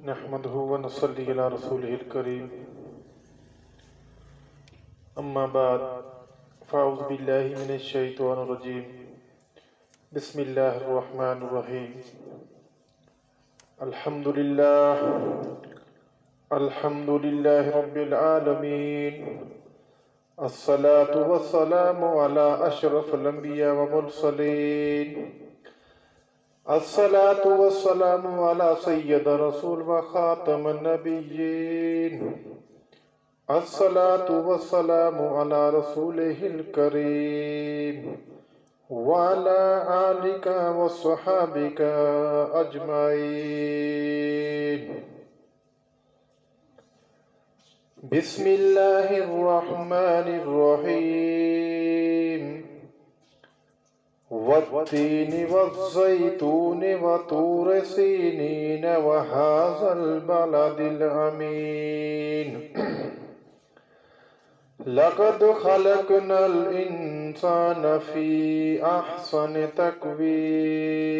نحمده ونصلي على رسوله الكريم أما بعد فأعوذ بالله من الشيطان الرجيم بسم الله الرحمن الرحيم الحمد لله رب العالمين الصلاة والسلام على أشرف الأنبياء والمرسلين الصلاة والسلام على سيد رسول وخاتم النبيين الصلاة والسلام على رسوله الكريم وعلى آلك وصحابك أجمعين بسم الله الرحمن الرحيم والتين والزيتون وطور سينين وهذا البلد الأمين لقد خلقنا الإنسان في أحسن تقويم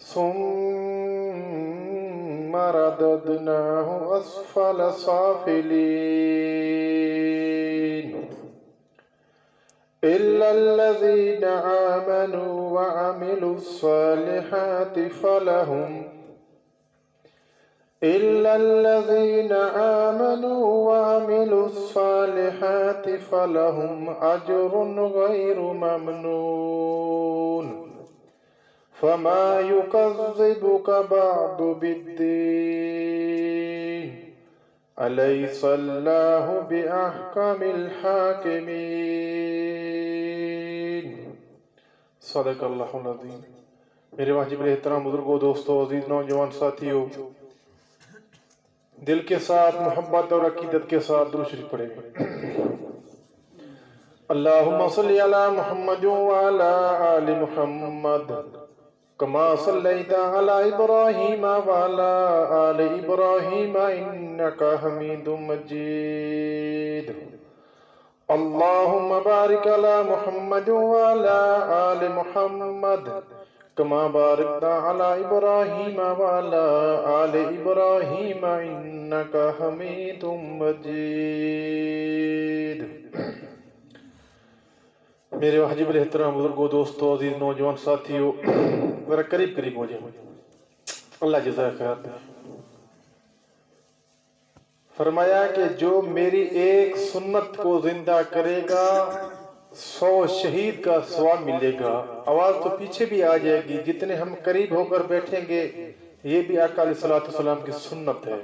ثم رددناه أسفل سافلين إلا الذين آمنوا وعملوا الصالحات فلهم أجر غير ممنون فما يكذبك بعد بالدين أليس الله بأحكم الحاكمين صدق اللہ العظیم۔ میرے واجب احترام بزرگوں، دوستوں، عزیز نوجوان ساتھیوں، دل کے ساتھ محبت اور عقیدت کے ساتھ درود شریف پڑھیں۔ اللہم صلی علی محمد وعلی آل محمد کما صلیت علی ابراہیم وعلی آل ابراہیم انک حمید مجید۔ اللہم بارک علی محمد وعلی آل محمد کما بارکت علی ابراہیم وعلی آل ابراہیم انک حمید مجید۔ میرے واجب الاحترام بزرگوں، دوستوں، عزیز نوجوان ساتھیوں، ذرا قریب ہو جائیں۔ اللہ جزائے خیر دے۔ فرمایا کہ جو میری ایک سنت کو زندہ کرے گا 100 شہید کا ثواب ملے گا۔ آواز تو پیچھے بھی آ جائے گی، جتنے ہم قریب ہو کر بیٹھیں گے یہ بھی آقا علیہ السلام کی سنت ہے۔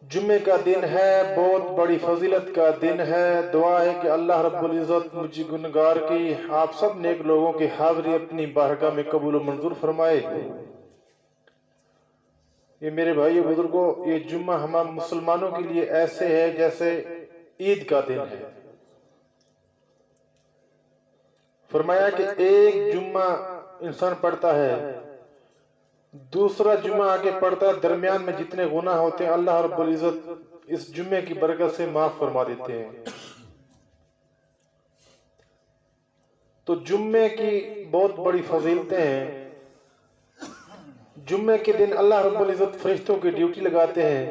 جمعے کا دن ہے، بہت بڑی فضیلت کا دن ہے۔ دعا ہے کہ اللہ رب العزت مجھ گنہگار کی، آپ سب نیک لوگوں کی حاضری اپنی بارگاہ میں قبول و منظور فرمائے۔ یہ میرے بھائی بزرگوں، یہ جمعہ ہم مسلمانوں کے لیے ایسے ہے جیسے عید کا دن ہے۔ فرمایا کہ ایک جمعہ انسان پڑھتا ہے، دوسرا جمعہ آگے پڑھتا ہے، درمیان میں جتنے گناہ ہوتے ہیں اللہ رب العزت اس جمعے کی برکت سے معاف فرما دیتے ہیں۔ تو جمعے کی بہت بڑی فضیلتیں ہیں۔ جمعے کے دن اللہ رب العزت فرشتوں کی ڈیوٹی لگاتے ہیں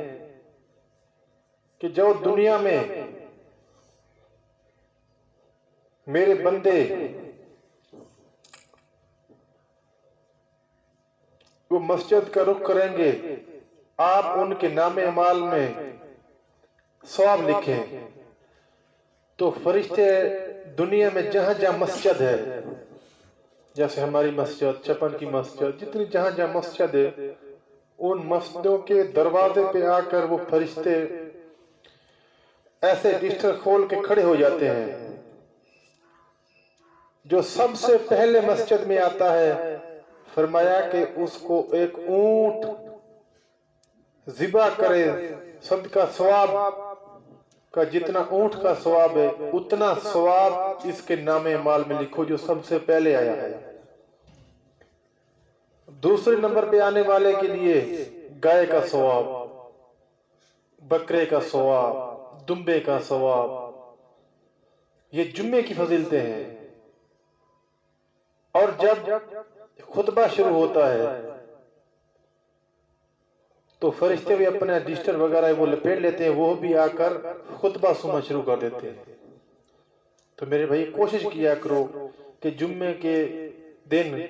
کہ جو دنیا میں میرے بندے وہ مسجد کا رخ کریں گے، آپ ان کے نام اعمال میں ثواب لکھیں۔ تو فرشتے دنیا میں جہاں جہاں مسجد ہے، جیسے ہماری مسجد، چپن کی مسجد، جتنی جہاں جہاں مسجد ہے، ان مسجدوں کے دروازے پہ آ کر وہ فرشتے ایسے رجسٹر کھول کے کھڑے ہو جاتے ہیں۔ جو سب سے پہلے مسجد میں آتا ہے، فرمایا کہ اس کو ایک اونٹ ذبح کرے، صدقہ ثواب کا جتنا اونٹ کا ثواب ہے اتنا ثواب اس کے نام اعمال میں لکھو جو سب سے پہلے آیا ہے۔ دوسرے نمبر پہ آنے والے کے لیے گائے کا ثواب، بکرے کا ثواب، دمبے کا ثواب۔ یہ جمعے کی فضیلتیں ہیں۔ اور جب خطبہ شروع ہوتا ہے تو فرشتے بھی اپنے رجسٹر وغیرہ وہ لپیٹ لیتے ہیں، وہ بھی آ کر خطبہ سننا شروع کر دیتے ہیں۔ تو میرے بھائی کوشش کیا کرو کہ جمعے کے دن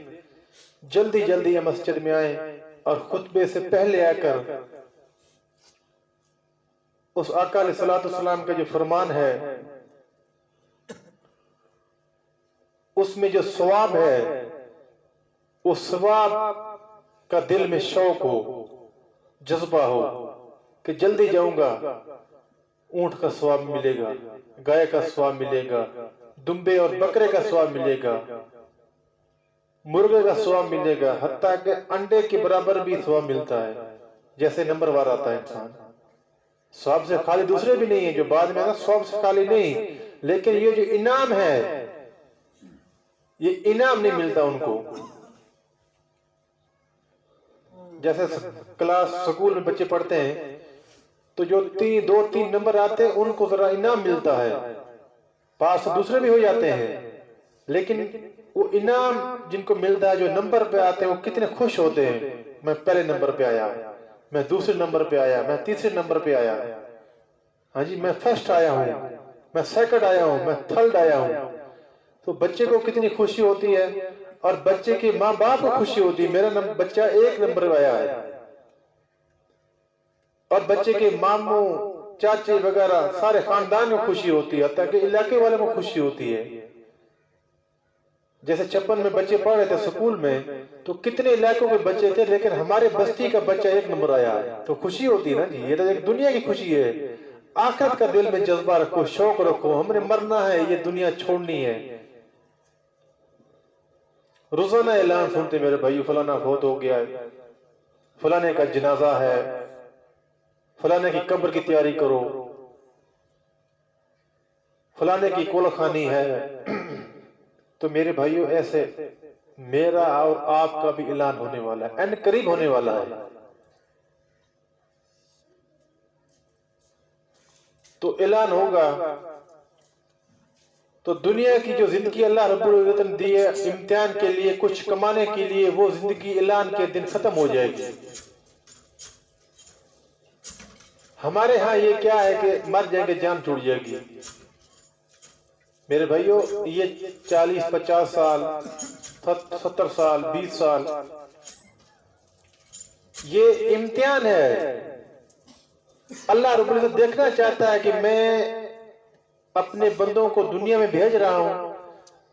جلدی جلدی یہ مسجد میں آئیں اور خطبے سے پہلے آ کر اس آقا علیہ السلام کا جو فرمان ہے اس میں جو ثواب ہے اس ثواب کا دل میں شوق ہو، جذبہ ہو کہ جلدی جاؤں گا، اونٹ کا ثواب ملے گا، گائے کا ثواب ملے گا، دمبے اور بکرے کا ثواب ملے گا، مرغے کا ثواب ملے گا، حتیٰ کہ انڈے کے برابر بھی ثواب ملتا ہے، جیسے نمبر وار آتا ہے انسان۔ ثواب سے خالی دوسرے بھی نہیں ہیں جو بعد میں ثواب سے خالی نہیں، لیکن یہ جو انعام ہے یہ انعام نہیں ملتا ان کو۔ جیسے کلاس سکول میں بچے پڑھتے ہیں تو جو 2-3 نمبر آتے ہیں ان کو ذرا انعام ملتا ہے، پاس دوسرے بھی ہو جاتے ہیں، لیکن وہ انعام جن کو ملتا ہے جو نمبر پہ آتے ہیں وہ کتنے خوش ہوتے ہیں، میں پہلے نمبر پہ آیا، میں دوسرے نمبر پہ آیا، میں تیسرے نمبر پہ آیا، ہاں جی میں فرسٹ آیا ہوں، میں سیکنڈ آیا ہوں، میں تھرڈ آیا ہوں۔ تو بچے کو کتنی خوشی ہوتی ہے، اور بچے کے ماں باپ کو خوشی ہوتی ہے میرا بچہ 1 نمبر پہ آیا ہے، اور بچے کے ماموں چاچے وغیرہ سارے خاندان کو خوشی ہوتی ہے، حتیٰ کہ علاقے والے کو خوشی ہوتی ہے۔ جیسے 56 میں بچے پڑھ رہے تھے سکول میں تو کتنے علاقوں کے بچے تھے، لیکن ہمارے بستی کا بچہ 1 نمبر آیا ہے تو خوشی ہوتی ہے نا جی، یہ تو ایک دنیا کی خوشی ہے۔ آخرت کا دل میں جذبہ رکھو، شوق رکھو، ہم نے مرنا ہے، یہ دنیا چھوڑنی ہے۔ روزانہ اعلان سنتے میرے بھائی فلانا فوت ہو گیا ہے، فلانے کا جنازہ ہے، فلانے کی قبر کی تیاری کرو، فلانے کی کول خانی ہے۔ تو میرے بھائیوں ایسے میرا اور آپ کا بھی اعلان ہونے والا ہے، ان قریب ہونے والا ہے۔ تو اعلان ہوگا تو دنیا کی جو زندگی اللہ رب العزت نے دی ہے امتحان کے لیے، کچھ کمانے کے لیے، وہ زندگی اعلان کے دن ختم ہو جائے گی۔ ہمارے ہاں یہ کیا ہے کہ مر جائیں گے جان چھوٹ جائے گی۔ میرے بھائیوں یہ 40-50 سال 70 سال 20 سال یہ امتحان ہے۔ اللہ رب العزت دیکھنا چاہتا ہے کہ میں اپنے بندوں کو دنیا میں بھیج رہا ہوں،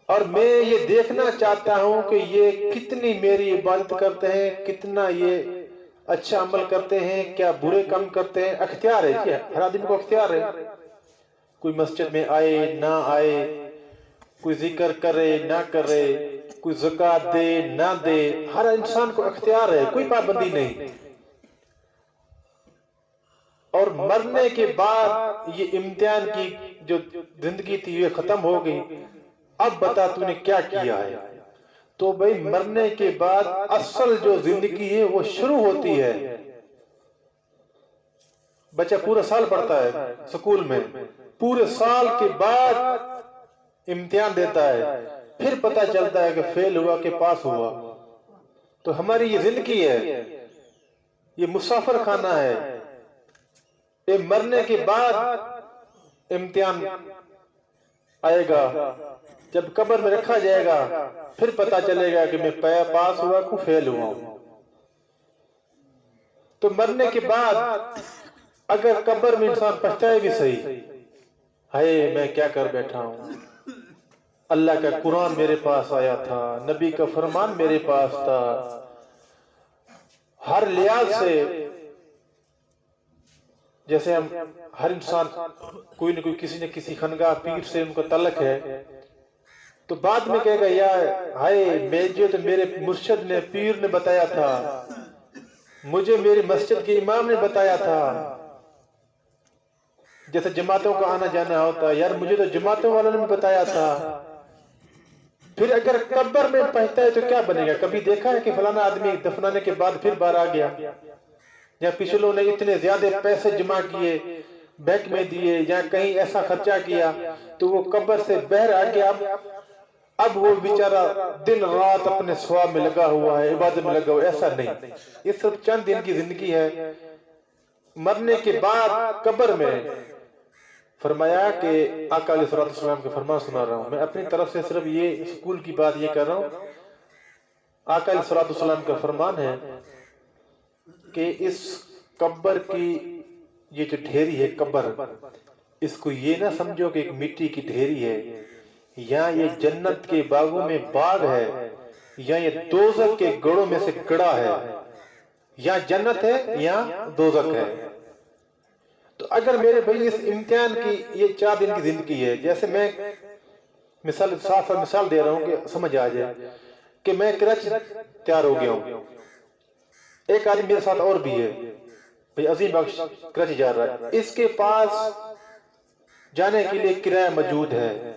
اور میں یہ دیکھنا چاہتا ہوں کہ یہ کتنی میری عبادت کرتے ہیں، کتنا یہ اچھا عمل کرتے ہیں، کیا برے کام کرتے ہیں۔ اختیار ہے، ہر آدمی کو اختیار ہے، کوئی مسجد میں آئے نہ آئے، کوئی ذکر کرے نہ کرے، کوئی زکوٰۃ دے نہ دے، ہر انسان کو اختیار ہے، کوئی پابندی نہیں۔ اور مرنے کے بعد یہ امتحان کی جو زندگی تھی یہ ختم ہو گئی، اب بتا تو نے کیا کیا ہے۔ تو بھئی مرنے کے بعد اصل جو زندگی ہے وہ شروع ہوتی ہے۔ بچہ پورا سال پڑھتا ہے سکول میں، پورے سال کے بعد امتحان دیتا ہے، پھر پتہ چلتا ہے کہ فیل ہوا کہ پاس ہوا۔ تو ہماری یہ زندگی ہے، یہ مسافر خانہ ہے۔ یہ مرنے کے بعد امتحان آئے گا، جب قبر میں رکھا جائے گا پھر پتہ چلے گا کہ میں پاس ہوا کہ فیل ہوا ہوں۔ تو مرنے کے بعد اگر قبر میں انسان پچھتائے بھی صحیح، ہائے میں کیا کر بیٹھا ہوں، اللہ کا قرآن میرے پاس آیا تھا، نبی کا فرمان میرے پاس تھا، ہر لحاظ سے جیسے ہم ہر انسان کوئی نہ کوئی کسی نہ کسی خانقاہ پیر سے ان کا تعلق ہے، تو بعد میں کہے گا یا ہائے مجھے تو میرے مرشد نے پیر نے بتایا تھا، مجھے میری مسجد کے امام نے بتایا تھا۔ جیسے جماعتوں کا آنا جانا ہوتا ہے، یار مجھے تو جماعتوں والوں نے بتایا تھا۔ پھر اگر قبر میں پہنچتا ہے تو کیا بنے گا؟ کبھی دیکھا ہے کہ فلانا آدمی دفنانے کے بعد پھر باہر آ گیا، یا پچھلوں نے اتنے زیادہ پیسے جمع کیے بینک میں دیے یا کہیں ایسا خرچہ کیا تو وہ قبر سے باہر آ گیا، اب وہ بیچارہ دن رات اپنے ثواب میں لگا ہوا ہے، عبادت میں لگا ہوا ہے، ایسا نہیں. یہ صرف چند دن کی زندگی ہے. مرنے کے بعد قبر میں فرمایا کہ آقا علیہ السلام کے فرمان سنا رہا ہوں. میں اپنی طرف سے صرف یہ سکول کی بات یہ کر رہا ہوں. آقا علیہ السلام کا فرمان ہے کہ اس قبر کی یہ جو ڈھیری ہے قبر، اس کو یہ نہ سمجھو کہ ایک مٹی کی ڈھیری ہے، یا یہ جنت کے باغوں میں باغ ہے، یا یہ دوزخ کے گڑوں میں سے گڑا ہے. یا جنت ہے یا دوزخ ہے. تو اگر میرے بھائی اس امتحان کی یہ 4 دن کی زندگی ہے، جیسے میں صاف مثال دے رہا ہوں کہ سمجھ آ جائے کہ میں کراچی تیار ہو گیا ہوں، ایک آدمی میرے ساتھ اور بھی ہے، بھائی عظیم بخش کراچی جا رہا ہے، اس کے پاس جانے کے لیے کرایہ موجود ہے،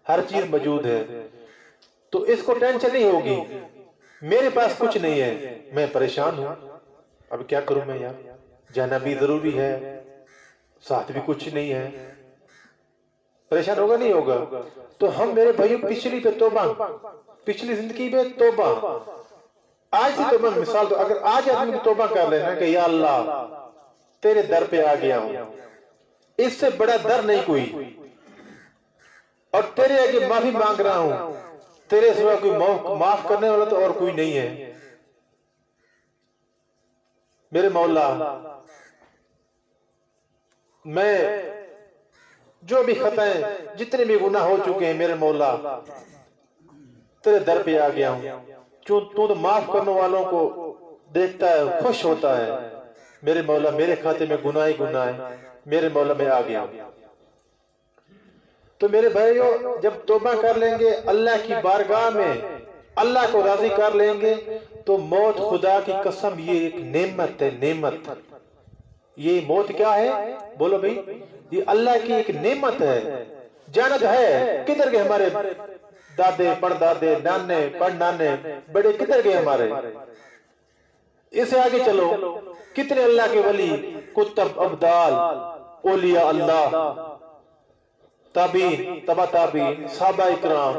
ہر چیز موجود ہے، تو اس کو ٹینشن نہیں ہوگی. میرے پاس کچھ نہیں ہے، میں پریشان ہوں، اب کیا کروں میں یار، جانا بھی ضروری ہے، ساتھ بھی کچھ نہیں ہے، پریشان ہوگا نہیں ہوگا. تو ہم میرے بھائیوں پچھلی پہ توبہ، پچھلی زندگی پہ توبہ، آج سے توبہ. مثال تو اگر آج آدمی توبہ کر لینا کہ یا اللہ تیرے در پہ آ گیا ہوں، اس سے بڑا در نہیں کوئی، اور تیرے آگے معافی مانگ رہا ہوں، تیرے سوا کوئی معاف کرنے والا تو اور کوئی نہیں ہے. میرے مولا میں جو بھی خطائیں، جتنے بھی گناہ ہو چکے ہیں میرے مولا تیرے در پہ آ گیا ہوں. تو تو معاف کرنے والوں کو دیکھتا ہے، خوش ہوتا ہے. میرے مولا میرے کھاتے میں گناہ ہی گناہ ہے، میرے مولا میں آ گیا ہوں. تو میرے بھائیو جب توبہ کر لیں گے اللہ کی بارگاہ میں، اللہ کو راضی کر لیں گے، تو موت خدا کی قسم یہ ایک نعمت ہے. نعمت، یہ موت کیا ہے؟ بولو بھئی، یہ اللہ کی ایک نعمت ہے. جانت ہے کدھر گئے ہمارے دادے پردادے نانے پڑنانے بڑے، کدھر گئے ہمارے؟ اسے آگے چلو، کتنے اللہ کے ولی، کتب ابدال، اولیاء اللہ، تابعین، تبع تابعین، صحابہ اکرام،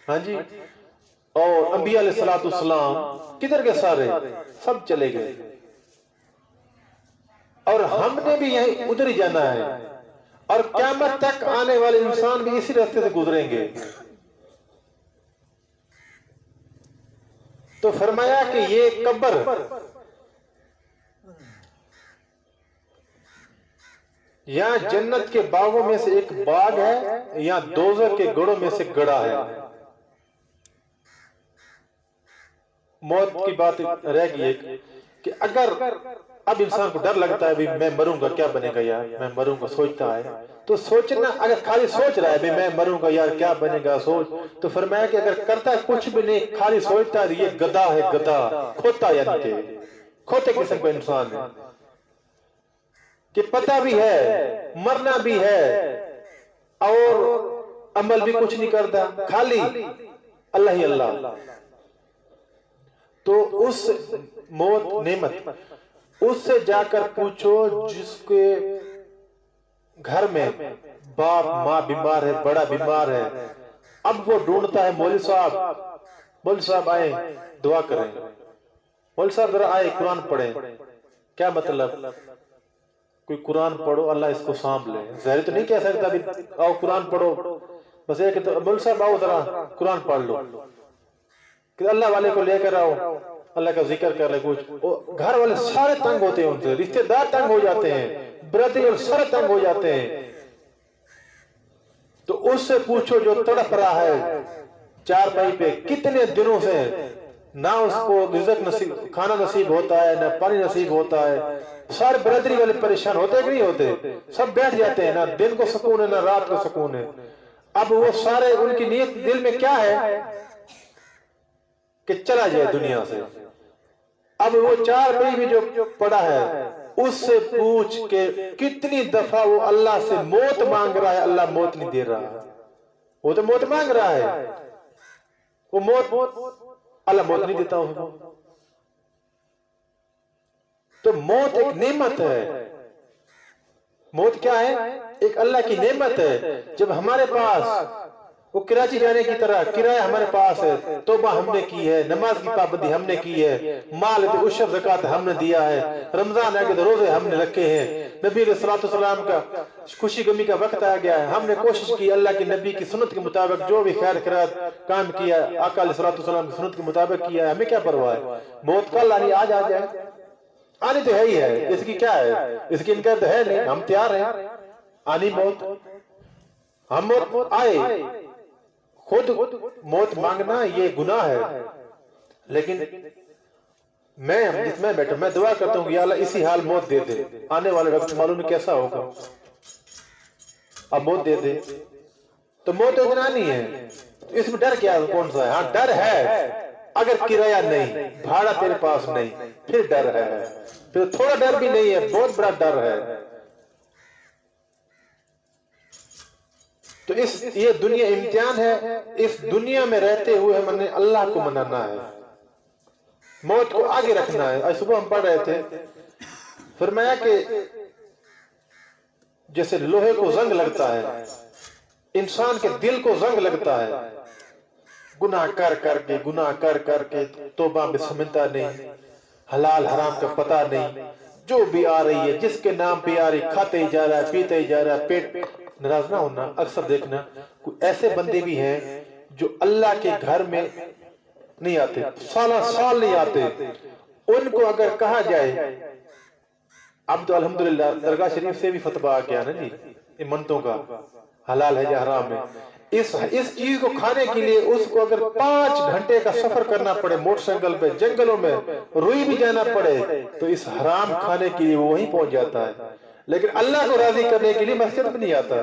ہاں جی، اور انبیاء علیہ السلام، کدھر گئے سارے؟ سب چلے گئے. اور ہم نے بھی یہیں ادھر ہی جانا ہے، اور قیامت تک آنے والے انسان بھی اسی راستے سے گزریں گے. تو فرمایا کہ یہ قبر یا جنت کے باغوں میں سے ایک باغ ہے، یا دوزخ کے گڑوں میں سے گڑا ہے. موت کی بات رہ گئی ایک کہ اگر اب انسان کو ڈر لگتا ہے بھی میں مروں گا کیا بنے گا یار، میں مروں گا سوچتا ہے، تو سوچنا اگر خالی سوچ رہا ہے بھی میں مروں گا یار کیا بنے گا سوچ، تو فرمایا کہ اگر کرتا ہے کچھ بھی نہیں خالی سوچتا ہے، یہ گدھا ہے، گدھا کھوتا، یعنی کہ کھوتے قسم کا انسان ہے کہ پتہ بھی ہے مرنا بھی ہے اور عمل بھی کچھ نہیں کرتا، خالی اللہ ہی اللہ. تو اس موت نعمت، اس سے جا کر پوچھو جس کے گھر میں باپ ماں بیمار ہے، بڑا بیمار ہے، اب وہ ڈھونڈتا ہے مولوی صاحب آئے دعا کریں، مولوی صاحب ذرا آئے قرآن پڑھیں. کیا مطلب؟ کوئی قرآن پڑھو اللہ اس کو سانپ لے. ظاہر تو نہیں کہہ سکتا بھی آؤ قرآن پڑھو، بس ایک مولوی صاحب آؤ ذرا قرآن پڑھ لو، کہ اللہ والے کو لے کر آؤ، اللہ کا ذکر کر لے. کچھ گھر والے سارے تنگ ہوتے ہیں ان سے، رشتہ دار تنگ ہو جاتے ہیں، برادری اور سارے تنگ ہو جاتے ہیں. تو اس سے پوچھو جو تڑپ رہا ہے چارپائی پہ کتنے دنوں سے، نہ اس کو رزق نصیب، کھانا نصیب ہوتا ہے، نہ پانی نصیب ہوتا ہے. سارے برادری والے پریشان ہوتے کہ نہیں ہوتے؟ سب بیٹھ جاتے ہیں، نہ دن کو سکون ہے نہ رات کو سکون ہے. اب وہ سارے ان کی نیت دل میں کیا ہے کہ چلا جائے دنیا سے. اب وہ چارپائی بھی جو پڑا ہے اس سے پوچھ کہ کتنی دفعہ وہ اللہ سے موت مانگ رہا ہے، اللہ موت نہیں دے رہا. وہ تو موت مانگ رہا ہے، وہ موت، اللہ موت نہیں دیتا اس کو. تو موت ایک نعمت ہے. موت کیا ہے؟ ایک اللہ کی نعمت ہے. جب ہمارے پاس وہ کراچی جانے کی طرح کرایہ ہمارے پاس ہے، توبہ ہم نے کی ہے، نماز کی پابندی ہم نے کی ہے، مال تو عشر زکوٰۃ ہم نے دیا ہے، رمضان آ کے تو روزے ہم نے رکھے ہیں، نبی علیہ السلام کا خوشی غمی کا وقت آ گیا ہے، ہم نے کوشش کی اللہ کے نبی کی سنت کے مطابق جو بھی خیر خیرات کام کیا، آقا علیہ السلام کی سنت کے مطابق کیا ہے، ہمیں کیا پرواہ ہے؟ موت کل آنی آج آ جائے، آنی تو ہے ہی ہے، اس کی کیا ہے، اس کی انکار تو ہے نہیں، ہم تیار ہیں آنی موت، ہم موت آئے، خود موت مانگنا یہ گناہ ہے، لیکن جس میں بیٹھا میں دعا کرتا ہوں کہ یا اللہ اسی حال موت دے دے، آنے والے وقت معلوم نہیں کیسا ہوگا، اب موت دے دے تو موت اتنا نہیں ہے، اس میں ڈر کیا کون سا ہے؟ ہاں ڈر ہے، اگر کرایہ نہیں، بھاڑا تیرے پاس نہیں، پھر ڈر ہے، پھر تھوڑا ڈر بھی نہیں ہے، بہت بڑا ڈر ہے۔ تو یہ دنیا امتحان ہے، اس دنیا میں رہتے ہوئے ہم نے اللہ کو منانا ہے، موت کو آگے رکھنا ہے۔ آج صبح ہم پڑھ رہے تھے، فرمایا کہ جیسے لوہے کو زنگ لگتا ہے، انسان کے دل کو زنگ لگتا ہے، گناہ کر کر کے توبہ میں سمجھتا نہیں، حلال حرام کا پتہ نہیں، جو بھی آ رہی ہے جس کے نام پہ آ رہی کھاتے ہی جا رہا ہے، پیتے ہی جا رہا ہے، پیٹ ناراض نہ ہونا۔ اکثر دیکھنا کوئی ایسے بندے بھی ہیں جو اللہ کے گھر میں نہیں آتے، سالہ سال نہیں آتے، ان کو اگر کہا جائے، اب تو الحمدللہ درگاہ شریف سے بھی فتویٰ آ گیا نا جی امنتوں کا، حلال ہے یا حرام ہے، اس چیز کو کھانے کے لیے اس کو اگر 5 گھنٹے کا سفر کرنا پڑے موٹر سائیکل پہ، جنگلوں میں روئی بھی جانا پڑے، تو اس حرام کھانے کے لیے وہ وہیں پہنچ جاتا ہے، لیکن اللہ کو راضی کرنے کے لیے مسجد میں نہیں آتا۔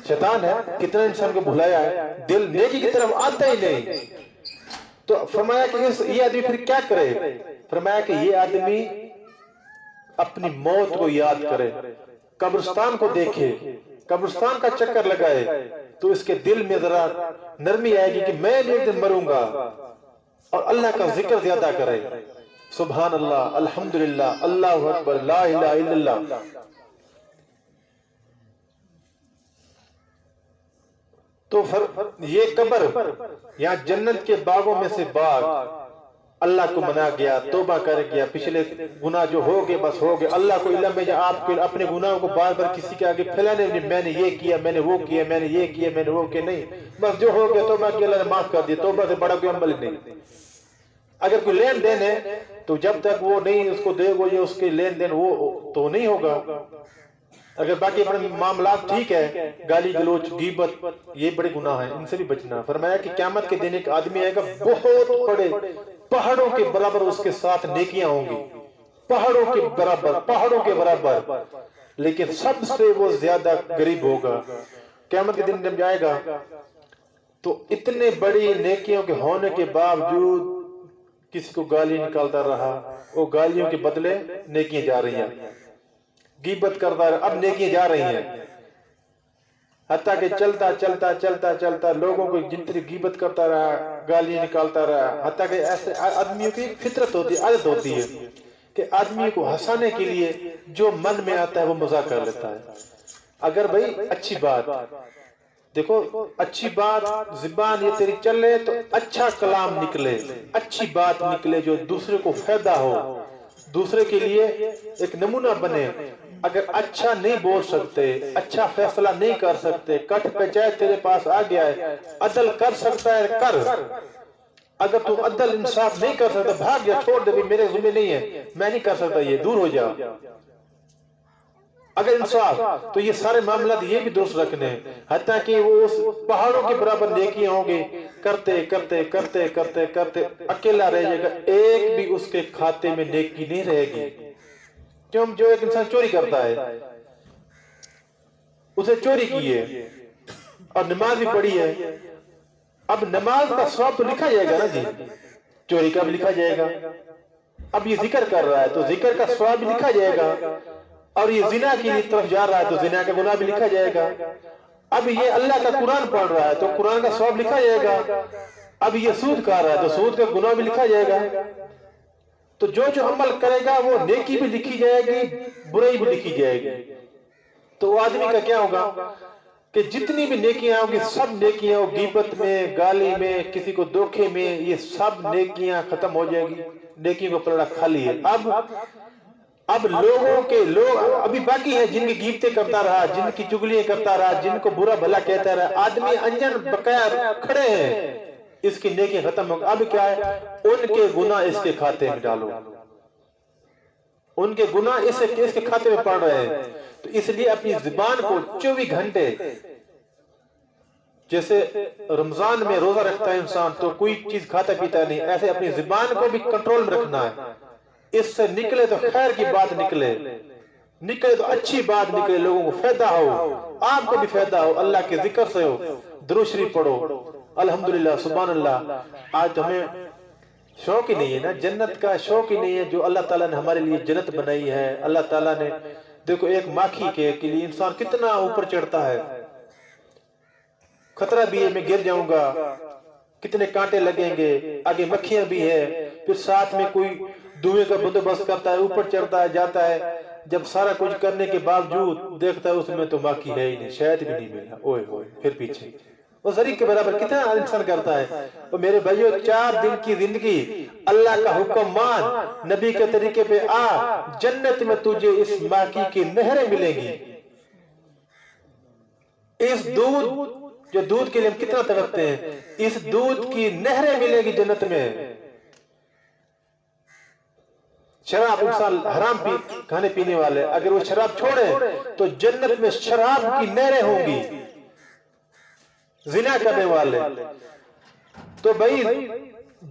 شیطان ہے، کتنا انسان کو بھلایا ہے، دل نیکی کی طرف آتا ہی نہیں۔ تو فرمایا کہ یہ آدمی پھر کیا کرے؟ فرمایا کہ یہ آدمی اپنی موت کو یاد کرے، قبرستان کو دیکھے، قبرستان کا چکر لگائے، تو اس کے دل میں ذرا نرمی آئے گی کہ میں بھی ایک دن مروں گا، اور اللہ کا ذکر زیادہ کرے، سبحان اللہ، الحمدللہ، اللہ اکبر، لا الہ الا اللہ۔ تو یہ قبر یا جنت کے باغوں میں سے باغ، اللہ کو منا گیا، توبہ کر گیا، پچھلے گناہ جو ہو گئے بس ہو گئے، اللہ کو علم ہے، آپ کے اپنے گناہوں کو بار بار کسی کے آگے پھیلانے نہیں، میں نے یہ کیا، میں نے وہ کیا، میں نے یہ کیا، میں نے وہ کیا، نہیں، بس جو ہو گیا توبہ کی اللہ نے معاف کر دیا، توبہ سے بڑا کوئی عمل نہیں۔ اگر کوئی لین دین ہے تو جب تک وہ نہیں اس کو دے گو، یہ اس کے لین دین وہ تو نہیں ہوگا۔ اگر باقی اپنے معاملات ٹھیک ہے، گالی گلوچ غیبت یہ بڑے گناہ ہیں، ان سے بھی بچنا۔ فرمایا کہ قیامت کے دن ایک آدمی آئے گا، بہت بڑے پہاڑوں کے برابر اس کے ساتھ نیکیاں ہوں گی، پہاڑوں کے برابر، پہاڑوں کے برابر، لیکن سب سے وہ زیادہ غریب ہوگا۔ قیامت کے دن جب جائے گا تو اتنے بڑی نیکیوں کے ہونے کے باوجود کسی کو گالی نکالتا رہا، وہ گالیوں کے بدلے نیکیاں جا رہی ہیں، غیبت کرتا رہا، اب نیکیاں جا رہی ہیں، حتیٰ کہ چلتا چلتا چلتا چلتا لوگوں کو جتنی غیبت کرتا رہا، گالی نکالتا رہا، حتیٰ کہ ایسے آدمیوں کی فطرت ہوتی ہے، عادت ہوتی ہے کہ آدمی کو ہنسانے کے لیے جو من میں آتا ہے وہ مذاق کر لیتا ہے۔ اگر بھئی اچھی بات، دیکھو اچھی بات زبان یہ تیری چلے تو اچھا کلام نکلے، اچھی بات نکلے جو دوسرے کو فائدہ ہو، دوسرے کے لیے ایک نمونہ بنے۔ اگر اچھا نہیں بول سکتے، اچھا فیصلہ نہیں کر سکتے، کٹ پہ جائے تیرے پاس آ گیا ہے، عدل کر سکتا ہے کر، اگر تو عدل انصاف نہیں کر سکتا بھاگ جا، چھوڑ دے، میرے ذمہ نہیں ہے، میں نہیں کر سکتا، یہ دور ہو جا۔ اگر انصاف تو یہ سارے معاملات یہ بھی درست رکھنے ہیں، حتیٰ کہ وہ اس پہاڑوں کے برابر نیکیاں ہوں گے، کرتے کرتے کرتے کرتے کرتے اکیلا رہ جائے گا، ایک بھی اس کے کھاتے میں نیکی نہیں رہے گی۔ کیوں؟ جو ایک انسان چوری کرتا ہے، اسے چوری کی ہے اور نماز بھی پڑھی ہے، اب نماز کا ثواب تو لکھا جائے گا نا جی، چوری کا بھی لکھا جائے گا، اب یہ ذکر کر رہا ہے تو ذکر کا ثواب بھی لکھا جائے گا، اور یہ زنا کی طرف جا رہا ہے تو زنا کا گناہ بھی لکھا جائے گا، اب یہ اللہ کا قرآن پڑھ رہا ہے تو قرآن کا ثواب لکھا جائے گا، اب یہ سود کھا رہا ہے تو سود کا گناہ بھی لکھا جائے گا۔ تو جو عمل کرے گا وہ نیکی بھی لکھی جائے گی، برائی بھی لکھی جائے گی۔ تو وہ آدمی کا کیا ہوگا کہ جتنی بھی نیکیاں ہوگی سب نیکیاں غیبت میں، گالی میں، کسی کو دھوکے میں، یہ سب نیکیاں ختم ہو جائے گی، نیکیوں کا پلڑا خالی ہے۔ اب لوگ ابھی باقی ہے جن کی غیبتیں کرتا رہا، جن کی چگلیاں کرتا رہا، جن کو برا بھلا کہتا رہا، آدمی انجن بقایا کھڑے ہیں، اس کی نیکی ختم ہو گئی۔ اب کیا ہے، ان کے گناہ اس کے کھاتے میں ڈالو، ان کے گناہ اس کے کھاتے میں پڑ رہے ہیں۔ تو اس لیے اپنی زبان کو 24 گھنٹے، جیسے رمضان میں روزہ رکھتا ہے انسان تو کوئی چیز کھاتا پیتا نہیں، ایسے اپنی زبان کو بھی کنٹرول میں رکھنا ہے۔ اس سے نکلے تو خیر کی بات نکلے تو اچھی بات نکلے، لوگوں کو فائدہ ہو، آپ کو بھی فائدہ ہو، اللہ کے ذکر سے ہو، درود شریف پڑھو، الحمدللہ، سبحان اللہ۔ آج ہمیں شوق ہی نہیں ہے نا، جنت کا شوق ہی نہیں ہے جو اللہ تعالیٰ نے ہمارے لیے جنت بنائی ہے۔ اللہ تعالیٰ نے دیکھو ایک ماکھی کے لیے انسان کتنا اوپر چڑھتا ہے، خطرہ بھی ہے میں گر جاؤں گا، کتنے کانٹے لگیں گے، آگے مکھیاں بھی ہے، پھر ساتھ میں کوئی دھوئیں کا بندوبست کرتا ہے، اوپر چڑھتا ہے جاتا ہے، جب سارا کچھ کرنے کے باوجود دیکھتا ہے اس میں تو ماکھی ہے ہی نہیں، شاید بھی نہیں ملا، اوئے ہوئے، پھر پیچھے وہ ذریع کے برابر کتنا انسان کرتا ہے۔ تو میرے بھائیو، 4 دن کی زندگی، اللہ کا حکم مان، نبی کے طریقے پہ آ، جنت میں تجھے اس ماکھی کی نہریں ملیں گی۔ اس دودھ کے لیے ہم کتنا تڑپتے ہیں، اس دودھ کی نہریں ملیں گی جنت میں۔ شراب انسان حرام کھانے پینے والے، اگر وہ شراب چھوڑے تو جنت میں شراب کی نہریں ہوں گی۔ زنا کرنے والے، تو بھائی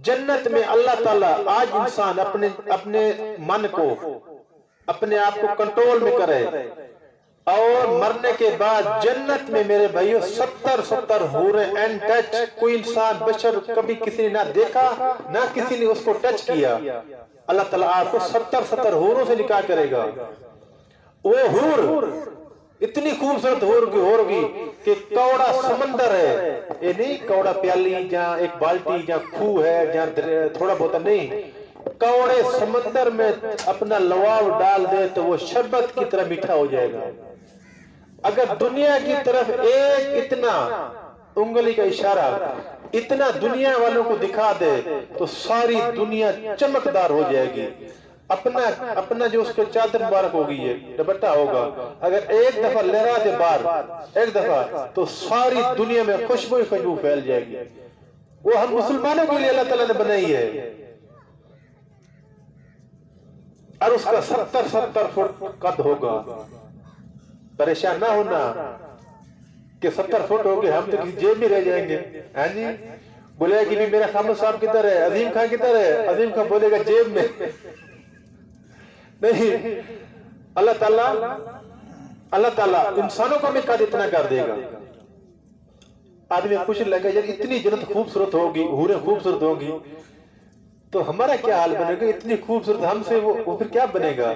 جنت میں اللہ تعالیٰ، آج انسان اپنے من کو، اپنے آپ کو کنٹرول میں کرے، اور مرنے کے بعد جنت میں میرے بھائیو 70 حوریں ان ٹچ، کوئی انسان بشر کبھی کسی نے نہ دیکھا، نہ کسی نے اس کو ٹچ کیا۔ اللہ تعالیٰ آپ کو 70 حوروں سے نکاح کرے گا۔ وہ حور اتنی خوبصورت ہوگی کہ کوڑا سمندر ہے، یہ نہیں کوڑا پیالی جہاں ایک بالٹی جہاں کھو ہے جہاں تھوڑا بہت نہیں، کوڑے سمندر میں اپنا لواو ڈال دے تو وہ شربت کی طرح میٹھا ہو جائے گا۔ اگر دنیا کی طرف ایک اتنا انگلی کا اشارہ اتنا دنیا والوں کو دکھا دے تو ساری دنیا چمکدار ہو جائے گی۔ اپنا جو اس کے چادر مبارک ہوگی، ہے دوپٹہ ہوگا، اگر ایک دفعہ لہرا دے باہر ایک دفعہ تو ساری دنیا میں خوشبو پھیل جائے گی۔ وہ ہم مسلمانوں کے لیے اللہ تعالیٰ نے بنائی ہے، اور اس کا 70 فٹ قد ہوگا۔ پریشان نہ ہونا کہ 70 فٹ ہوگے ہم تو کسی جیب میں رہ جائیں گے۔ ہاں جی، بولے کہ بھی میرا خامد صاحب کدھر ہے، عظیم خان کدھر ہے، عظیم خان بولے گا جیب میں نہیں۔ اللہ تعالیٰ انسانوں کو بھی قد اتنا کر دے گا۔ آدمی خوش لگا یار اتنی جنت خوبصورت ہوگی، حوریں خوبصورت ہوگی، تو ہمارا کیا حال بنے گا؟ اتنی خوبصورت ہم سے وہ پھر کیا بنے گا؟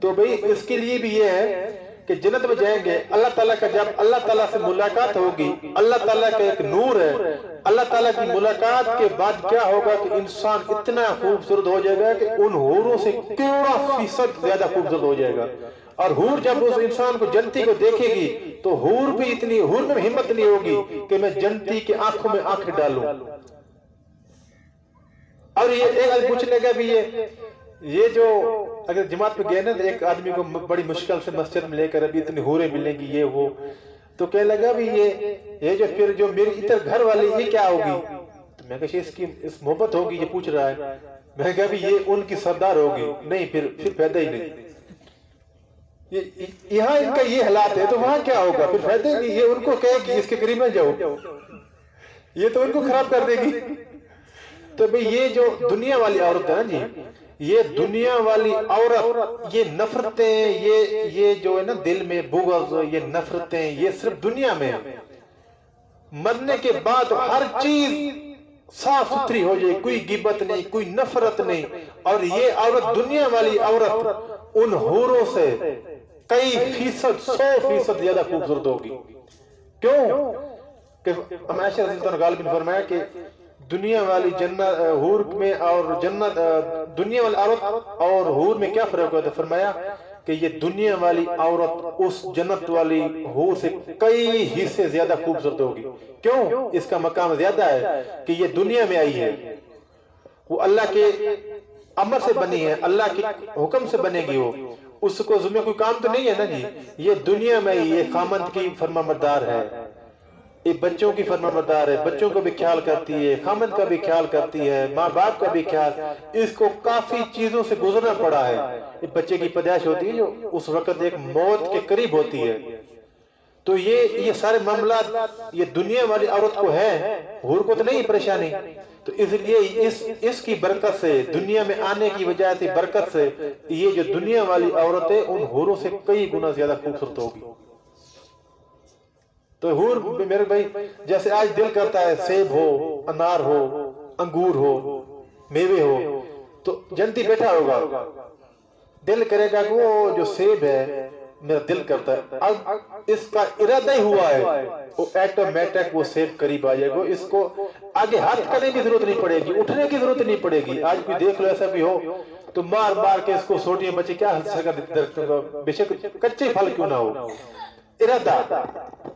تو بھئی اس کے لیے بھی یہ ہے کہ جنت میں جائیں گے، اللہ تعالیٰ کا جب اللہ تعالیٰ سے ملاقات ہوگی، اللہ تعالیٰ کا ایک نور ہے، اللہ تعالیٰ کی ملاقات کے بعد کیا ہوگا کہ انسان اتنا خوبصورت ہو جائے گا کہ ان حوروں سے کروڑا فیصد زیادہ خوبصورت ہو جائے گا۔ اور حور جب اس انسان کو جنتی کو دیکھے گی تو حور میں ہمت نہیں ہوگی کہ میں جنتی کی آنکھوں میں آنکھ ڈالوں۔ اور یہ ایک پوچھنے کا بھی یہ جو اگر جماعت پہ گئے نا تو ایک آدمی کو بڑی مشکل سے مسجد میں لے کر ابھی اتنی حوریں ملیں گی یہ وہ، تو کہنے لگا بھی یہ جو پھر جو میری ادھر گھر والی یہ کیا ہوگی؟ تو میں کہا اس محبت ہوگی، یہ پوچھ رہا ہے۔ میں کہا بھی یہ ان کی سردار ہوگی، نہیں پھر فائدہ ہی نہیں۔ یہاں ان کا یہ حالات ہے تو وہاں کیا ہوگا؟ پھر فائدہ ہی نہیں۔ یہ ان کو کہے گی اس کے قریب نہ جاؤ، یہ تو ان کو خراب کر دے گی۔ تو بھئی یہ جو دنیا والی عورت ہے نا جی، یہ دنیا والی عورت، یہ نفرتیں، یہ جو ہے نا دل میں بغض، یہ نفرتیں، یہ صرف دنیا میں، مرنے کے بعد ہر چیز صاف ستھری ہو جائے، کوئی غیبت نہیں، کوئی نفرت نہیں۔ اور یہ عورت، دنیا والی عورت، ان حوروں سے کئی فیصد، 100% زیادہ خوبصورت ہوگی۔ کیوں کہ عائشہ رضی اللہ عنہا غالباً فرمایا کہ دنیا والی جنت حور میں اور جنت، دنیا والی عورت اور حور میں کیا فرق ہوتا ہے؟ فرمایا کہ یہ دنیا والی عورت اس جنت والی حور سے کئی حصے زیادہ خوبصورت ہوگی. کیوں؟ اس کا مقام زیادہ ہے کہ یہ دنیا میں آئی ہے، وہ اللہ کے امر سے بنی ہے، اللہ کے حکم سے بنے گی، وہ اس کو ذمہ کوئی کام تو نہیں ہے نا جی. یہ دنیا میں ہی یہ خامند کی فرما بردار ہے، یہ بچوں کی فرما بردار ہے، بچوں کو بھی خیال کرتی ہے، خامند کا بھی خیال کرتی ہے، ماں باپ کا بھی خیال. اس کو کافی چیزوں سے گزرنا پڑا ہے. یہ بچے کی پیدائش ہوتی ہے جو اس وقت ایک موت کے قریب ہوتی ہے، تو یہ سارے معاملات یہ دنیا والی عورت کو ہے، حور کو تو نہیں پریشانی. تو اس لیے اس کی برکت سے، دنیا میں آنے کی وجہ سے برکت سے، یہ جو دنیا والی عورتیں ان حوروں سے کئی گنا زیادہ خوبصورت ہوگی. تو حور میرے بھائی جیسے آج دل کرتا ہے سیب ہو، انار ہو، انگور ہو، میوے ہو، تو جنتی بیٹھا ہوگا، دل کرے گا کہ وہ جو سیب ہے میرا دل کرتا ہے. اب اس کا ارادہ ہی ہوا ہے، وہ ایٹومیٹک وہ سیب قریب آ جائے گا. اس کو آگے ہاتھ کرنے کی ضرورت نہیں پڑے گی، اٹھنے کی ضرورت نہیں پڑے گی. آج کوئی دیکھ لو ایسا بھی ہو تو مار مار کے اس کو سوٹیاں بچے کیا بے شک کچے پھل کیوں نہ ہو، ارادہ،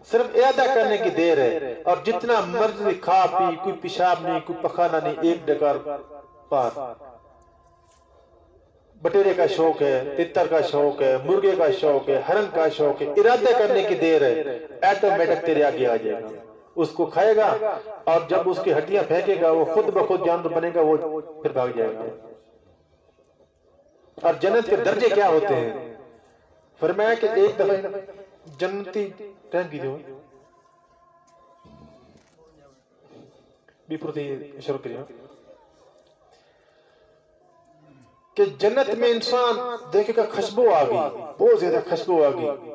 صرف ارادہ کرنے کی دیر ہے. اور جتنا مرضی کھا پی، کوئی پیشاب نہیں، کوئی پخانہ نہیں، ایک ڈکار پار. بٹیرے کا شوق ہے، تتر کا شوق ہے، مرغے کا شوق ہے، ہرن کا شوق ہے، ارادہ کرنے کی دیر ہے، ایٹومیٹک تیرے آگے آ جائے گا. اس کو کھائے گا اور جب اس کی ہڈیاں پھینکے گا وہ خود بخود جانور بنے گا، وہ پھر بھاگ جائے گا. اور جنت کے درجے کیا ہوتے ہیں؟ فرمایا کہ ایک دفعہ جنتی ٹائم کی جو بھی پرتی شروع کریے کہ جنت میں انسان دیکھے گا خوشبو آ گئی، بہت زیادہ خوشبو آ گئی.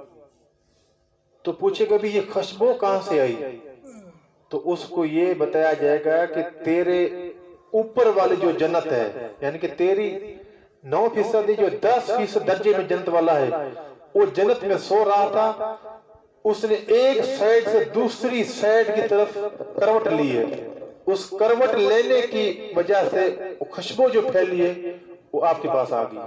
تو پوچھے گا بھی یہ خوشبو کہاں سے آئی؟ تو اس کو یہ بتایا جائے گا کہ تیرے اوپر والی جو جنت ہے، یعنی کہ تیری 9% جو 10% درجے میں جنت والا ہے، وہ جنت میں سو رہا تھا. اس نے ایک سائیڈ سے دوسری سائیڈ کی طرف کروٹ لی ہے. اس کروٹ لینے کی وجہ سے خوشبو جو پھیلی ہے وہ آپ کے پاس آ گئی.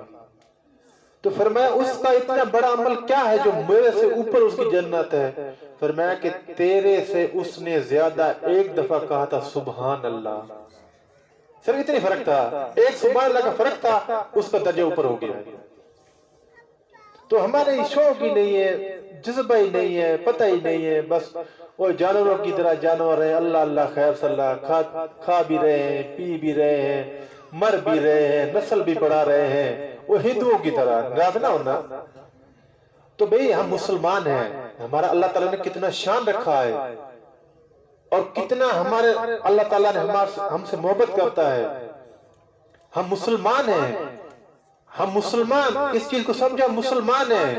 تو فرمایا اس کا اتنا بڑا عمل کیا ہے جو میرے سے اوپر اس کی جنت ہے؟ فرمایا کہ تیرے سے اس نے زیادہ ایک دفعہ کہا تھا سبحان اللہ. صرف اتنی فرق تھا، ایک سبحان اللہ کا فرق تھا، اس کا درجہ اوپر ہو گیا. تو ہمارے شوق ہی نہیں ہے، جذبہ ہی نہیں ہے، پتہ ہی نہیں ہے، بس وہ جانوروں کی طرح جانور ہیں. اللہ اللہ خیر صلی اللہ، کھا بھی رہے ہیں، پی بھی رہے ہیں، مر بھی رہے ہیں، نسل بھی بڑھا رہے ہیں، وہ ہندوؤں کی طرح. ناراض نہ ہونا. تو بھئی ہم مسلمان ہیں، ہمارا اللہ تعالیٰ نے کتنا شان رکھا ہے اور کتنا ہمارے اللہ تعالیٰ نے ہم سے محبت کرتا ہے. ہم مسلمان ہیں، ہم مسلمان، اس چیز کو سمجھا، مسلمان ہیں.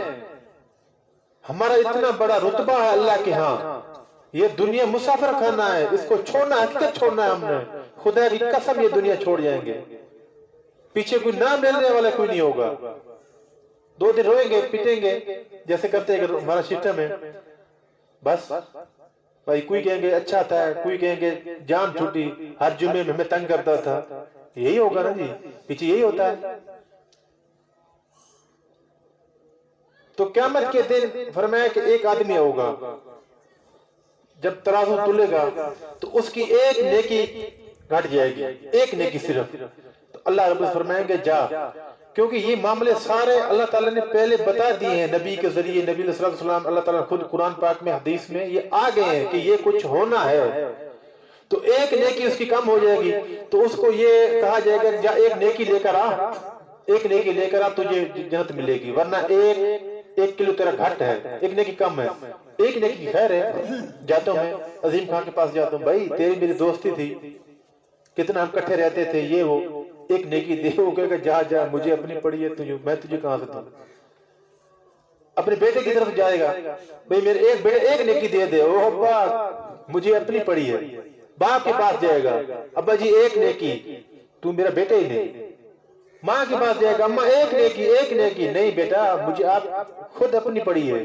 ہمارا اتنا بڑا رتبہ ہے اللہ کے ہاں. یہ دنیا مسافر خانہ ہے، اس کو چھوڑنا، حقیقت چھوڑنا ہے. ہم نے خدا کی قسم یہ دنیا چھوڑ جائیں گے. پیچھے کوئی نہ ملنے والا کوئی نہیں ہوگا. 2 دن روئیں گے، پیٹیں گے، جیسے کرتے ہیں ہمارا سسٹم ہے. بس بھائی کوئی کہیں گے اچھا تھا، کوئی کہیں گے جان چھوٹی، ہر جمعے میں ہمیں تنگ کرتا تھا. یہی ہوگا نا جی، پیچھے یہی ہوتا ہے. تو قیامت کے دن فرمایا کہ ایک آدمی ہوگا، جب ترازو تلے گا تو اس کی ایک نیکی گھٹ جائے گی، ایک نیکی صرف. تو اللہ رب فرمائیں گے جا، کیونکہ یہ معاملے سارے اللہ تعالیٰ نے پہلے بتا دیے ہیں نبی کے ذریعے. نبی علیہ السلام اللہ تعالیٰ خود قرآن پاک میں، حدیث میں یہ آ گئے ہیں کہ یہ کچھ ہونا ہے. تو ایک نیکی اس کی کم ہو جائے گی تو اس کو یہ کہا جائے گا جا ایک نیکی لے کر آ، ایک نیکی لے کر آ، تجھے جنت ملے گی. ورنہ ایک کلو تیرا گھٹ ہے، ایک نیکی کم ہے. ایک نیکی خیر ہے. جاتا ہوں میں عظیم خان کے پاس جاتا ہوں، بھائی تیری میری دوستی تھی، کتنا ہم کٹھے رہتے تھے، یہ وہ، ایک نیکی دے. وہ کہے گا جا جا، مجھے اپنی پڑی ہے، میں تجھے کہاں سے دوں. اپنے بیٹے کی طرف جائے گا، بھائی میرے ایک بیٹے ایک نیکی دے دے. او ابا مجھے اپنی پڑی ہے. باپ کے پاس جائے گا، ابا جی ایک نیکی، تو میرا بیٹا ہی نہیں. ماں کے پاس جائے گا، اماں ایک نیکی، ایک نیکی. نہیں بیٹا، مجھے آپ خود اپنی پڑی ہے.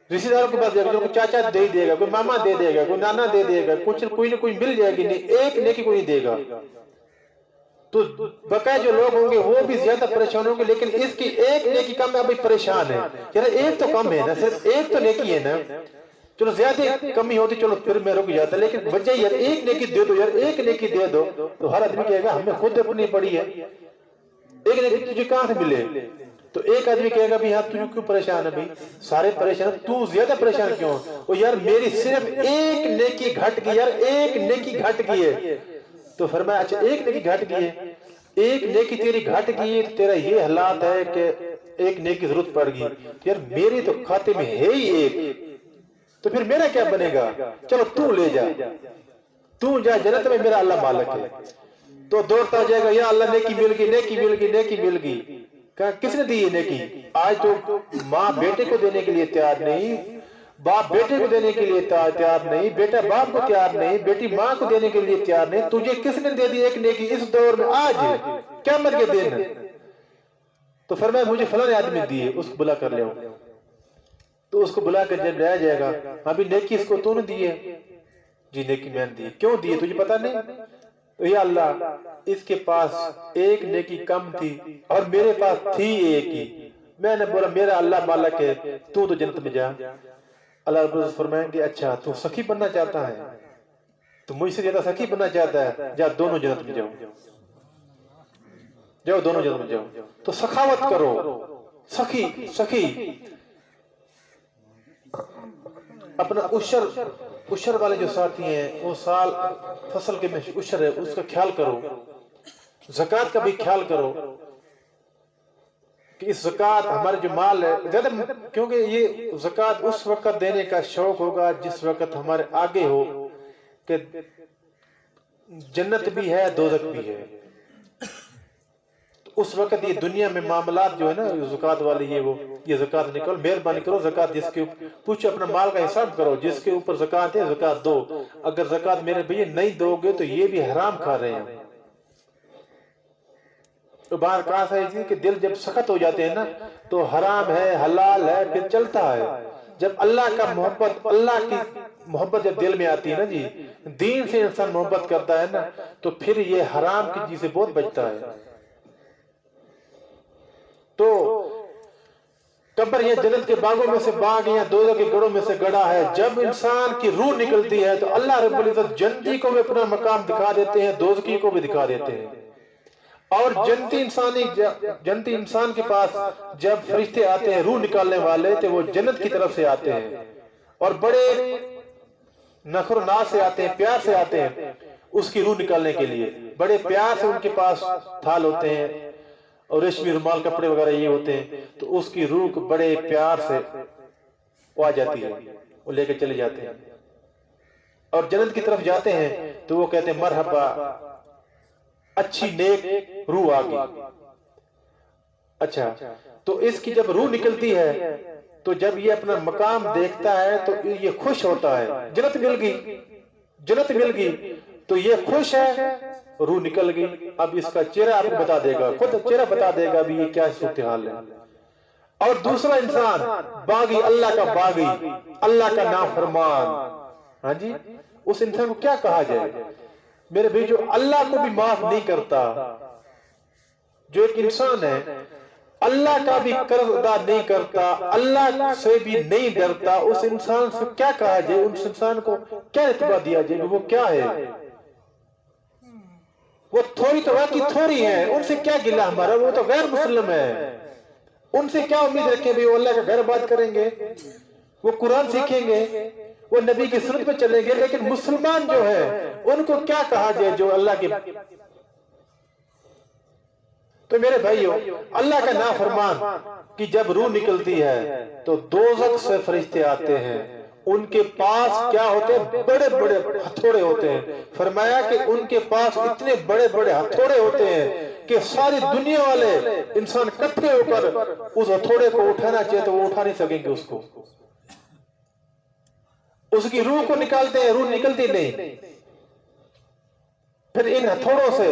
رشتہ داروں کے پاس جائے گا، کوئی چاچا دے دے گا، کوئی ماما دے دے گا، کوئی نانا دے دے گا، کوئی نہ کوئی مل جائے گی. نہیں، ایک نیکی کوئی نہیں دے گا. تو بقیہ جو لوگ ہوں گے وہ بھی زیادہ پریشان ہوں گے، لیکن اس کی ایک نیکی کم ہے، ابھی پریشان ہے، یار ایک تو کم ہے نا، صرف ایک تو نیکی ہے نا، چلو زیادہ کمی ہوتی چلو پھر میں رک جاتا، لیکن وجہ یار ایک نیکی دے دو، یار ایک نیکی دے دو، تو ہر آدمی کہے گا ہمیں خود اپنی پڑی ہے، ایک نیکی تجھے کہاں سے ملے؟ تو ایک آدمی کہے گا بھی ہاں تجھے کیوں پریشان ہے بھائی، سارے پریشان، تو زیادہ پریشان کیوں؟ وہ یار میری صرف ایک نیکی گھٹ گئی، یار ایک نیکی گھٹ گئی ہے، تو فرمایا اچھا ایک نیکی گھٹ گئی ہے، ایک نیکی تیری گھٹ گئی ہے، تیرا یہ حالات ہے کہ ایک نیکی ضرورت پڑ گئی، یار میری تو کھاتے میں ہے ہی ایک، تو پھر میرا کیا بنے گا؟ چلو تو لے جا، تو جا جنت میں، میرا اللہ مالک ہے۔ تو دوڑتا جائے گا، یا اللہ نیکی مل گئی، نیکی مل گئی، نیکی مل گئی، کہا کس نے دی یہ نیکی؟ آج تو ماں بیٹے کو دینے کے لیے تیار نہیں، باپ بیٹے کو دینے کے لیے تیار نہیں، بیٹا باپ کو تیار نہیں، بیٹی ماں کو دینے کے لیے تیار نہیں، تجھے کس نے دے دی ایک نیکی اس دور میں آج قیامت کے دن؟ تو فرمایا مجھے فلاں آدمی دیے، اس کو بلا کر لے آؤ۔ تو اس کو بلا کر جب لایا جائے گا، ابھی نیکی اس کو تو نے دی ہے؟ جی نیکی میں نے دی ہے۔ کیوں دی ہے تجھے پتا نہیں؟ تو یا اللہ اس کے پاس ایک نیکی کم تھی اور میرے پاس تھی ایک ہی، میں نے بولا میرا اللہ مالک ہے، تو جنت میں جا۔ اللہ رب العزت فرمائیں گے اچھا تو سخی بننا چاہتا ہے، تو مجھ سے زیادہ سخی بننا چاہتا ہے، جا دونوں جنت میں جاؤ، جاؤ دونوں جنت میں جاؤ۔ تو سخاوت کرو، سخی اپنا عشر والے جو ساتھی ہیں، وہ سال فصل کے میں عشر ہے اس کا خیال کرو، زکوٰۃ کا بھی خیال کرو کہ اس زکوٰۃ ہمارے جو مال ہے زیادہ، کیونکہ یہ زکوٰۃ اس وقت دینے کا شوق ہوگا جس وقت ہمارے آگے ہو کہ جنت بھی ہے دوزخ بھی ہے، اس وقت یہ دنیا میں معاملات جو ہے نا زکوٰۃ والی یہ زکوٰۃ نکل، مہربانی کرو زکوٰۃ جس کے پوچھو اپنا مال کا حساب کرو، جس کے اوپر زکوٰۃ ہے زکوٰۃ دو، اگر زکوٰۃ میرے بھئی نہیں دو گے تو یہ بھی حرام کھا رہے ہیں۔ تو باہر کہاں سے ہے کہ دل جب سخت ہو جاتے ہیں نا تو حرام ہے حلال ہے پھر چلتا ہے، جب اللہ کا محبت، اللہ کی محبت جب دل میں آتی ہے نا جی، دین سے انسان محبت کرتا ہے نا تو پھر یہ حرام کی چیز سے بہت بچتا ہے۔ تو قبر یہ جنت کے باغوں میں سے باغ یا دوزخ کے گڑھوں میں سے گڑھا ہے، جب انسان کی روح نکلتی ہے تو اللہ رب العزت جنتی کو بھی اپنا مقام دکھا دیتے ہیں، دوزخی کو بھی دکھا دیتے ہیں، اور جنتی انسان کے پاس جب فرشتے آتے ہیں روح نکالنے والے تو وہ جنت کی طرف سے آتے ہیں اور بڑے نخر و ناز سے آتے ہیں، پیار سے آتے ہیں اس کی روح نکالنے کے لیے، بڑے پیار سے ان کے پاس تھال ہوتے ہیں اور ریشمی رومال کپڑے وغیرہ یہ ہوتے ہیں، تو اس کی روح کو بڑے پیار سے وہ آ جاتی ہے، وہ لے کے چلے جاتے ہیں اور جنت کی طرف جاتے ہیں تو وہ کہتے ہیں مرحبا، اچھی نیک روح آ گئی۔ اچھا تو اس کی جب روح نکلتی ہے تو جب یہ اپنا مقام دیکھتا ہے تو یہ خوش ہوتا ہے، جنت مل گئی، جنت مل گئی، تو یہ خوش ہے، روح نکل گئی۔ اب اس کا چہرہ آپ کو بتا دے گا، خود چہرہ بتا دے گا بھی یہ کیا صورتحال ہے۔ اور دوسرا انسان باغی، اللہ کا باغی، اللہ کا نافرمان، ہاں جی، اس انسان کو کیا کہا جائے؟ میرے بھائی جو اللہ کو بھی معاف نہیں کرتا، جو ایک انسان ہے اللہ کا بھی قرض ادا نہیں کرتا، اللہ سے بھی نہیں ڈرتا، اس انسان سے کیا کہا جائے؟ اس انسان کو کیا رتبہ دیا جائے؟ وہ کیا ہے؟ وہ تھوڑی تو واقعی تھوڑی ہے، ان سے کیا گلہ ہمارا، وہ تو غیر مسلم ہے، ان سے کیا امید رکھیں بھی وہ اللہ کا گھر آباد کریں گے، وہ قرآن سیکھیں گے، وہ نبی کی سنت پہ چلیں گے، لیکن مسلمان جو ہے ان کو کیا کہا جائے جو اللہ کے؟ تو میرے بھائیو اللہ کا نافرمان کی جب روح نکلتی ہے تو دوزخ سے فرشتے آتے ہیں، ان کے پاس کیا ہوتے ہیں؟ بڑے بڑے ہتھوڑے ہوتے ہیں، فرمایا کہ ان کے پاس اتنے بڑے بڑے ہتھوڑے ہوتے ہیں کہ ساری دنیا والے انسان اکٹھے ہو کر اس ہتھوڑے کو اٹھانا چاہے تو وہ اٹھا نہیں سکیں گے، اس کو، اس کی روح کو نکالتے ہیں، روح نکلتی نہیں، پھر ان ہتھوڑوں سے،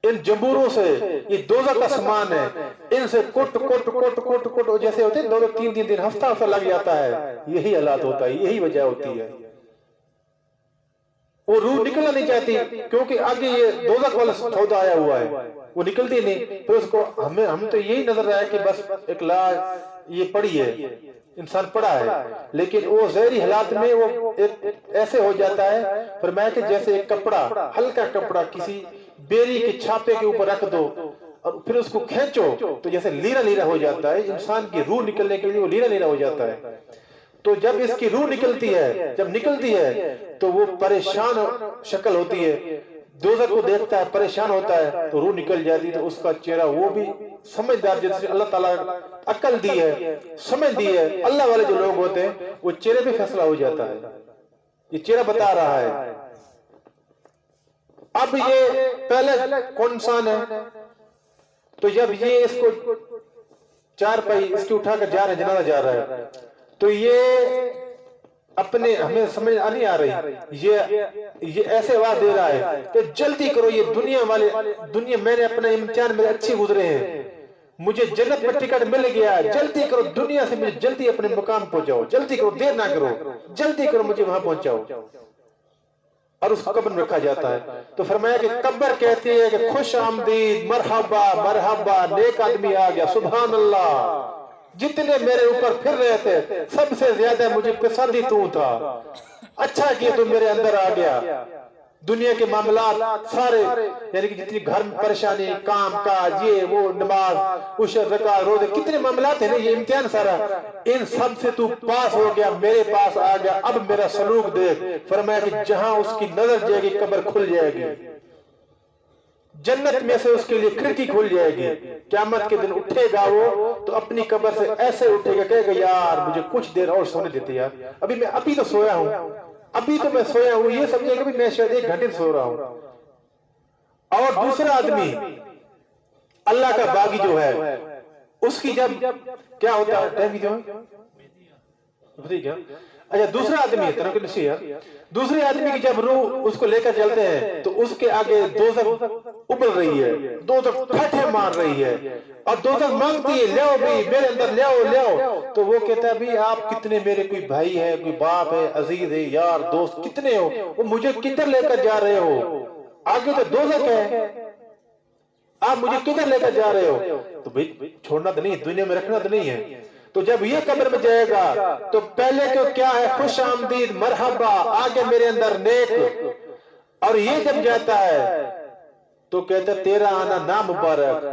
ان جمبوروں سے، یہ دوزخ کا سامان ہے، ان سے کٹ کٹ کٹ کٹ کٹ جیسے ہوتے ہیں، دو تین دن ہفتہ لگ جاتا ہے، یہی حالات ہوتا ہے، یہی وجہ ہوتی ہے۔ وہ روح نکلنا نہیں چاہتی کیونکہ آگے یہ دوزخ والا سودا آیا ہوا ہے، وہ نکلتی نہیں. پھر اس کو ہم تو یہی نظر رہا ہے کہ بس ایک لا یہ پڑی ہے، انسان پڑا ہے، لیکن وہ ظاہری حالات میں وہ ایسے ہو جاتا ہے. فرمایا کہ جیسے ایک کپڑا، ہلکا کپڑا کسی بیری کے چھاپے کے اوپر رکھ دو اور پھر اس کو کھینچو تو جیسے لیرا لیرا ہو جاتا ہے. انسان کی روح نکلنے کے لیے وہ لیرا لیرا ہو جاتا ہے. تو جب اس کی روح نکلتی ہے، جب نکلتی ہے تو وہ پریشان شکل ہوتی ہے، دوزخ کو دیکھتا ہے، پریشان ہوتا ہے، تو روح نکل جاتی ہے. تو اس کا چہرہ وہ بھی سمجھدار، جس سے اللہ تعالیٰ عقل دی ہے، سمجھ دی ہے، اللہ والے جو لوگ ہوتے ہیں وہ چہرے بھی فیصلہ ہو جاتا ہے. یہ چہرہ بتا رہا ہے. اب یہ پہلے کون انسان ہے؟ تو جب یہ اس کو چار پائی اس کی اٹھا کر جا رہے، جنازہ جا رہا ہے، تو یہ اپنے ہمیں سمجھ نہیں آ رہی، یہ ایسے آواز دے رہا ہے کہ جلدی کرو، یہ دنیا میں نے اپنا امتحان میرے اچھے گزرے ہیں، مجھے جنت میں ٹکٹ مل گیا، جلدی کرو، دنیا سے مجھے جلدی اپنے مقام پہنچاؤ، جلدی کرو، دیر نہ کرو، جلدی کرو، مجھے وہاں پہنچاؤ. اور اس کو قبر میں رکھا جاتا ہے. تو فرمایا کہ قبر کہتی ہے کہ خوش آمدید، مرحبا مرحبا، نیک آدمی آ گیا، سبحان اللہ، جتنے میرے اوپر پھر رہے تھے سب سے زیادہ مجھے پسندی تو تھا، اچھا کیا تو میرے اندر آ گیا. دنیا کے معاملات سارے، یعنی کہ جتنی گھر میں پریشانی، کام کاج، یہ وہ، نماز، عشر، زکات، روزے، کتنے معاملات ہیں نا، یہ امتحان سارا، ان سب سے تو پاس ہو گیا، میرے پاس آ گیا، اب میرا سلوک دیکھ. فرمایا کہ جہاں اس کی نظر جائے گی قبر کھل جائے گی، جنت میں سے اس کے لیے کھڑکی کھل جائے گی. قیامت کے دن اٹھے گا وہ تو اپنی قبر سے ایسے اٹھے گا، کہے گا یار مجھے کچھ دیر اور سونے دیتے یار، ابھی تو سویا ہوں، ابھی تو میں سویا ہوں، یہ سمجھے گا میں شاید 1 گھنٹے سو رہا ہوں. اور دوسرا آدمی اللہ کا باغی جو ہے، اس کی جب کیا ہوتا ہے ٹائم جو ہے، اچھا دوسرا آدمی ہے، دوسرے آدمی کی جب روح اس کو لے کر چلتے ہیں تو اس کے آگے دوزخ ابل رہی ہے، دوزخ پھٹے مار رہی ہے، اور دوزخ مانگتی ہے لیاؤ بھی میرے اندر لیاؤ. تو وہ کہتا ہے بھی آپ کتنے میرے کوئی بھائی ہے، کوئی باپ ہے، عزیز ہے، یار دوست کتنے ہو، وہ مجھے کدھر لے کر جا رہے ہو، آگے تو دوزخ ہے، آپ مجھے کدھر لے کر جا رہے ہو. تو بھئی چھوڑنا تو نہیں، دنیا میں رکھنا تو نہیں ہے. تو جب یہ قبر میں جائے گا تو پہلے تو کیا ہے، خوش آمدید، مرحبا، آگے میرے اندر نیک. اور یہ جب جاتا ہے تو کہتا ہے تیرا آنا نامبارک،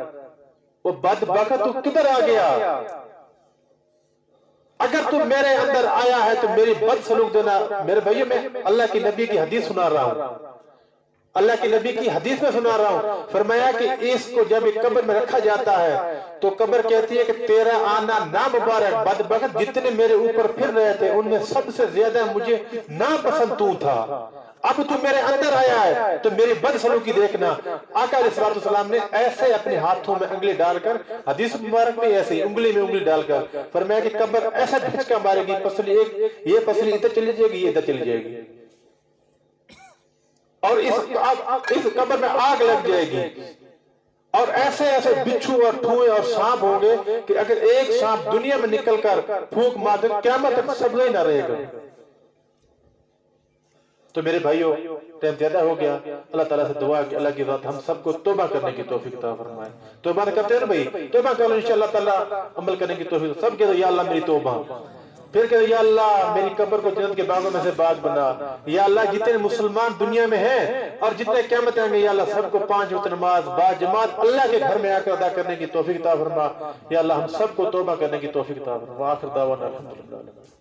وہ بدبخت تو کدھر آ گیا، اگر تم میرے اندر آیا ہے تو میری بد سلوک دینا. میرے بھائیوں میں اللہ کی نبی کی حدیث سنا رہا ہوں، اللہ کے نبی کی حدیث میں سنا رہا ہوں. فرمایا کہ اس کو جب ایک قبر میں رکھا جاتا ہے تو قبر کہتی ہے کہ تیرا آنا نامبارک، بدبخت، جتنے میرے اوپر پھر رہے تھے ان میں سب سے زیادہ مجھے ناپسند تو تھا، اب تو میرے اندر آیا ہے تو میری بد سلوکی دیکھنا. آقا علیہ السلام نے ایسے اپنے ہاتھوں میں انگلی ڈال کر، حدیث مبارک میں ایسے ہی انگلی میں انگلی ڈال کر فرمایا کہ قبر ایسا دھچکا مارے گی، پسلی ایک، یہ پسلی ادھر چلی جائے گی، یہ ادھر چلی جائے گی، اور اس قبر میں آگ لگ جائے گی. اور ایسے ایسے بچھو اور ٹھوئے اور سانپ ہوں گے کہ اگر ایک سانپ دنیا میں نکل کر پھونک مار دے قیامت تک سبزہ ہی نہ رہے گا. تو میرے بھائیوں ٹائم زیادہ ہو گیا، اللہ تعالیٰ سے دعا کہ اللہ کی ذات ہم سب کو توبہ کرنے کی توفیق عطا فرمائے. توبہ کرتے ہیں نا بھائی، توبہ کرو انشاءاللہ تعالیٰ عمل کرنے کی توفیق. سب کہتے ہیں یا اللہ میری توبہ، پھر کہتے ہیں یا اللہ میری قبر کو جنت کے باغوں میں سے باغ بنا. یا اللہ جتنے مسلمان دنیا میں ہیں اور جتنے قیامت آئیں گے یا اللہ سب کو 5 وقت نماز با جماعت اللہ کے گھر میں آ کر ادا کرنے کی توفیق عطا فرما. یا اللہ ہم سب کو توبہ کرنے کی توفیق عطا فرما. آخر دعوانا الحمدللہ.